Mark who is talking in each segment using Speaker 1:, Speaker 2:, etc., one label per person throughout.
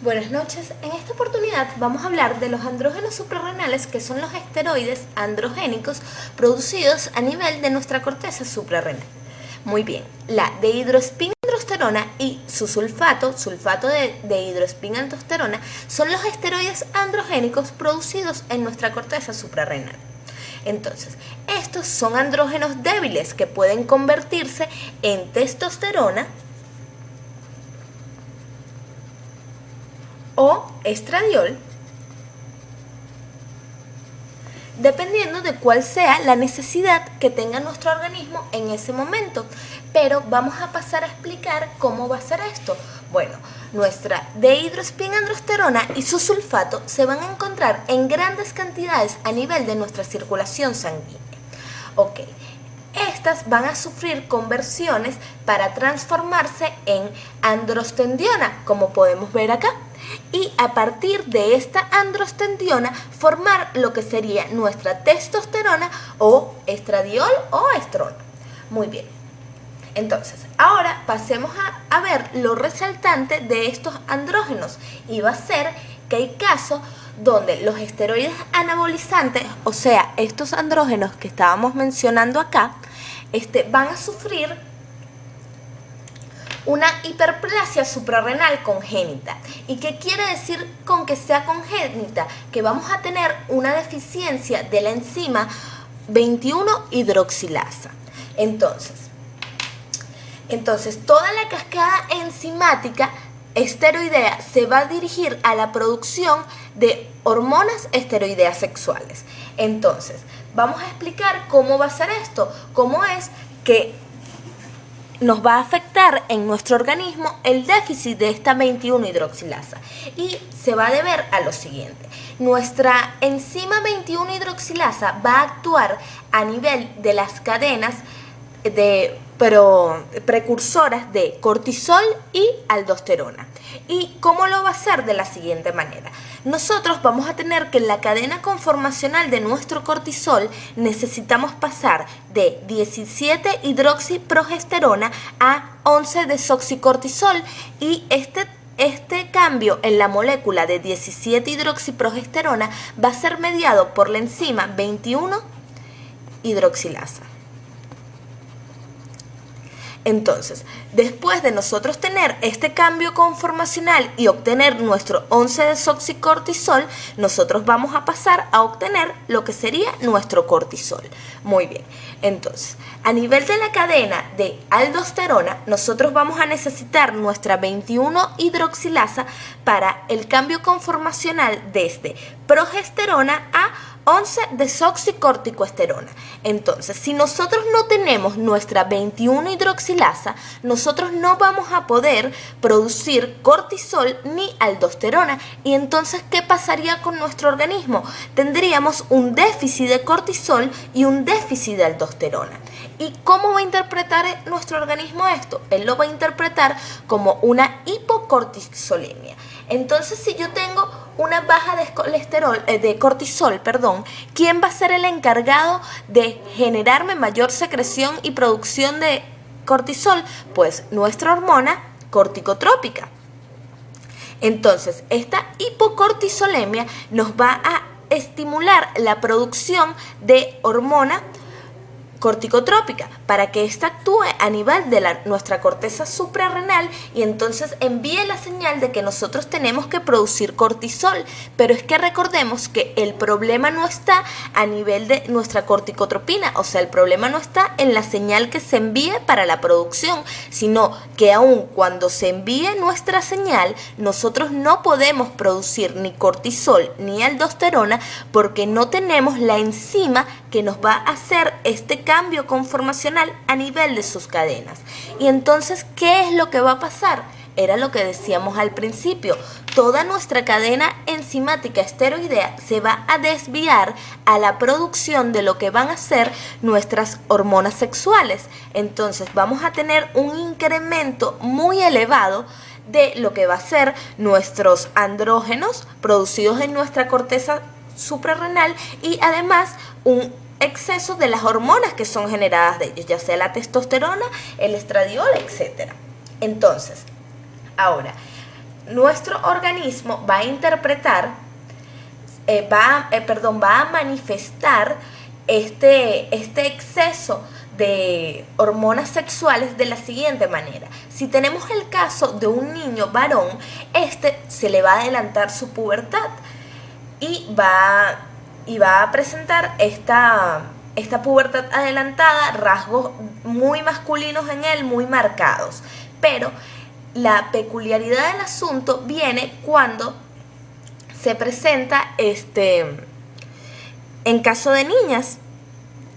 Speaker 1: Buenas noches, en esta oportunidad vamos a hablar de los andrógenos suprarrenales, que son los esteroides androgénicos producidos a nivel de nuestra corteza suprarrenal. Muy bien, la dehidroespinandrosterona y su sulfato de hidroespinandrosterona, son los esteroides androgénicos producidos en nuestra corteza suprarrenal. Entonces, estos son andrógenos débiles que pueden convertirse en testosterona o estradiol, dependiendo de cuál sea la necesidad que tenga nuestro organismo en ese momento. Pero vamos a pasar a explicar cómo va a ser esto. Bueno, nuestra dehidroespinandrosterona y su sulfato se van a encontrar en grandes cantidades a nivel de nuestra circulación sanguínea. Ok, estas van a sufrir conversiones para transformarse en androstendiona, como podemos ver acá, y a partir de esta androstendiona formar lo que sería nuestra testosterona o estradiol o estrona. Muy bien, entonces ahora pasemos a ver lo resaltante de estos andrógenos, y va a ser que hay casos donde los esteroides anabolizantes, o sea, estos andrógenos que estábamos mencionando acá, van a sufrir una hiperplasia suprarrenal congénita. ¿Y qué quiere decir con que sea congénita? Que vamos a tener una deficiencia de la enzima 21-hidroxilasa. Entonces, toda la cascada enzimática esteroidea se va a dirigir a la producción de hormonas esteroideas sexuales. Entonces, vamos a explicar cómo va a ser esto, cómo es que nos va a afectar en nuestro organismo el déficit de esta 21-hidroxilasa. Y se va a deber a lo siguiente: nuestra enzima 21-hidroxilasa va a actuar a nivel de las cadenas precursoras de cortisol y aldosterona. ¿Y cómo lo va a hacer? De la siguiente manera: nosotros vamos a tener que en la cadena conformacional de nuestro cortisol necesitamos pasar de 17-hidroxiprogesterona a 11-desoxicortisol, y este cambio en la molécula de 17-hidroxiprogesterona va a ser mediado por la enzima 21-hidroxilasa. Entonces, después de nosotros tener este cambio conformacional y obtener nuestro 11-desoxicortisol, nosotros vamos a pasar a obtener lo que sería nuestro cortisol. Muy bien, entonces, a nivel de la cadena de aldosterona, nosotros vamos a necesitar nuestra 21-hidroxilasa para el cambio conformacional desde progesterona a 11-desoxicorticoesterona. Entonces, si nosotros no tenemos nuestra 21-hidroxilasa, nosotros no vamos a poder producir cortisol ni aldosterona. Y entonces, ¿qué pasaría con nuestro organismo? Tendríamos un déficit de cortisol y un déficit de aldosterona. ¿Y cómo va a interpretar nuestro organismo esto? Él lo va a interpretar como una hipocortisolemia. Entonces, si yo tengo una baja de cortisol, ¿quién va a ser el encargado de generarme mayor secreción y producción de cortisol? Pues nuestra hormona corticotrópica. Entonces, esta hipocortisolemia nos va a estimular la producción de hormona corticotrópica para que ésta actúe a nivel de nuestra corteza suprarrenal, y entonces envíe la señal de que nosotros tenemos que producir cortisol. Pero es que recordemos que el problema no está a nivel de nuestra corticotropina, o sea, el problema no está en la señal que se envíe para la producción, sino que aun cuando se envíe nuestra señal, nosotros no podemos producir ni cortisol ni aldosterona porque no tenemos la enzima que nos va a hacer este cambio conformacional a nivel de sus cadenas. Y entonces, ¿qué es lo que va a pasar? Era lo que decíamos al principio: toda nuestra cadena enzimática esteroidea se va a desviar a la producción de lo que van a ser nuestras hormonas sexuales. Entonces vamos a tener un incremento muy elevado de lo que va a ser nuestros andrógenos producidos en nuestra corteza suprarrenal, y además un exceso de las hormonas que son generadas de ellos, ya sea la testosterona, el estradiol, etc. Entonces, ahora, nuestro organismo va a interpretar, va a manifestar este exceso de hormonas sexuales de la siguiente manera. Si tenemos el caso de un niño varón, se le va a adelantar su pubertad y va a presentar esta pubertad adelantada, rasgos muy masculinos en él, muy marcados. Pero la peculiaridad del asunto viene cuando se presenta en caso de niñas,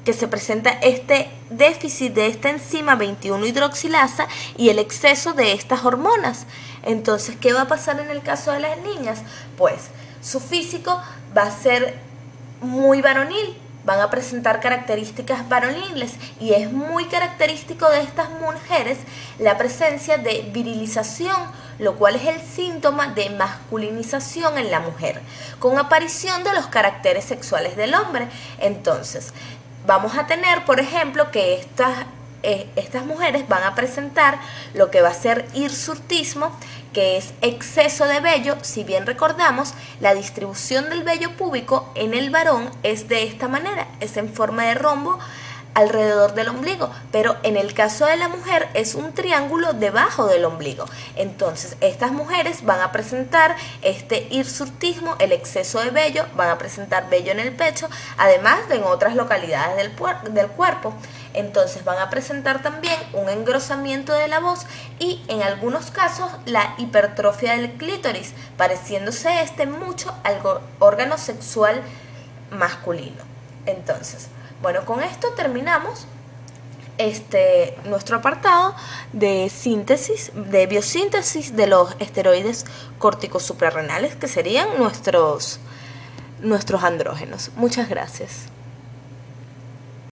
Speaker 1: que se presenta este déficit de esta enzima 21-hidroxilasa y el exceso de estas hormonas. Entonces, ¿qué va a pasar en el caso de las niñas? Pues su físico va a ser muy varonil, van a presentar características varoniles, y es muy característico de estas mujeres la presencia de virilización, lo cual es el síntoma de masculinización en la mujer, con aparición de los caracteres sexuales del hombre. Entonces, vamos a tener, por ejemplo, que estas mujeres van a presentar lo que va a ser hirsutismo, que es exceso de vello. Si bien recordamos, la distribución del vello púbico en el varón es de esta manera, es en forma de rombo alrededor del ombligo, pero en el caso de la mujer es un triángulo debajo del ombligo. Entonces, estas mujeres van a presentar este hirsutismo, el exceso de vello, van a presentar vello en el pecho, además de en otras localidades del cuerpo. Entonces, van a presentar también un engrosamiento de la voz y, en algunos casos, la hipertrofia del clítoris, pareciéndose mucho al órgano sexual masculino. Entonces, bueno, con esto terminamos nuestro apartado de síntesis, de biosíntesis de los esteroides córticos suprarrenales, que serían nuestros andrógenos. Muchas gracias.